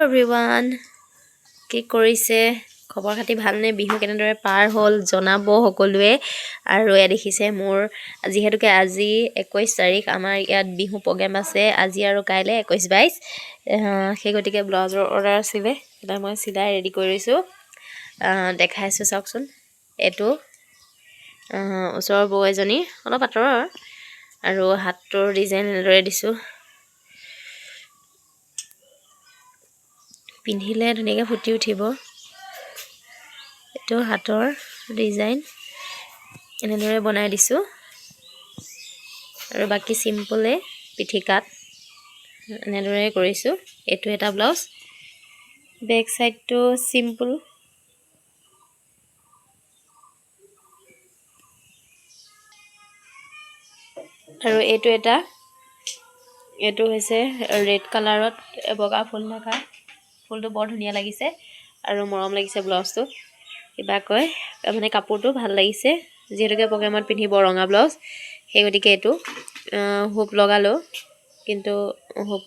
everyone কি কৰিছে খবৰ খাতি ভালনে বিহু কেনেদৰে পাৰ হ'ল জনাব সকলোৱে আৰু এ দেখিছে মোৰ যিহেতুকে আজি 21 তাৰিখ আমাৰ ইয়াত বিহু প্ৰগ্ৰেম আছে আজি আৰু কাইলে 21 22 সেই গতিকে ব্লাউজৰ অৰ্ডাৰ আছিলে এটা মই চিলাই ৰেডি কৰিছো দেখাইছো চাওকচোন এটো ওচৰৰ বৌ এজনী অলপ আঁতৰৰ আৰু হাতৰ ডিজাইন এনেদৰে দিছো পিন্ধিলে ধুনীয়াকৈ ফুটি উঠিব এটো হাতৰ ডিজাইন এনেদৰে বনাই দিছো আৰু বাকি সিম্পলে পিঠিকাত এনেদৰে কৰিছো এটো এটা blouse back side too simple আৰু এটো হৈছে ৰেড কালাৰত বগা ফুল থকা ফুলটো বৰ ধুনিয়া লাগিছে আৰু মৰম লাগিছে ব্লাউজটো কিবা কয় মানে কাপোৰটো ভাল লাগিছে যেহেতুকে প্ৰগ্ৰামত পিন্ধিব ৰঙা ব্লাউজ সেই গতিকে এটো হুপ লগালো কিন্তু হুপ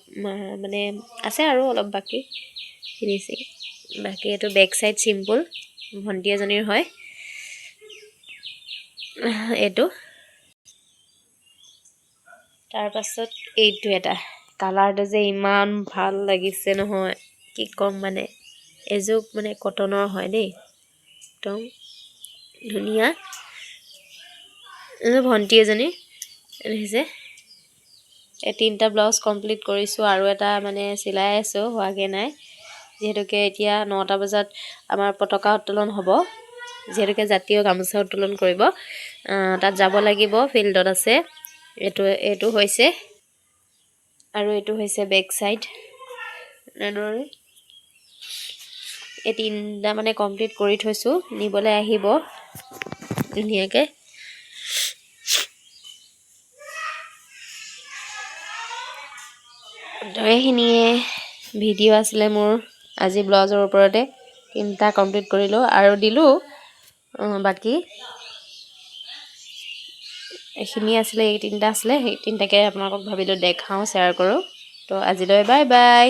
মানে আছে আৰু অলপ বাকি ফিনিশিং বাকি এটো বেক সাইড সিম্পল ভন্টি এজনীৰ হয় এটো তাৰ পাছত এইটো এটা কালাৰটো যে ইমান ভাল লাগিছে নহয় কি কম মানে এজোক মানে কটনৰ হয় দেই একদম ধুনিয়া ভন্টি এজনী দেখিছে এই তিনটা ব্লাউজ কমপ্লিট কৰিছো আৰু এটা মানে চিলাই আছো হোৱাগে নাই যেহেতুকে এতিয়া 9টা বজাত আমাৰ পতাকা উত্তোলন হ'ব যেহেতুকে জাতীয় গামোচা উত্তোলন কৰিব তাত যাব লাগিব ফিল্ডত আছে এটো হৈছে আৰু এটো হৈছে বেক সাইড এনেদৰে এই তিনটা মানে কমপ্লিট কৰি থৈছো নিবলে আহিব ধুনিয়াকে এইখিনিয়ে ভিডিও আছিলে মোৰ আজি ব্লাউজৰ ওপৰতে তিনটা কমপ্লিট কৰিলো আৰু দিলো বাকি এখিনি আছিলে এই তিনটা আছিলে সেই তিনটাকে আপোনালোকক ভাবিলো দেখাও শেয়াৰ কৰো তো আজিলৈ বাই বাই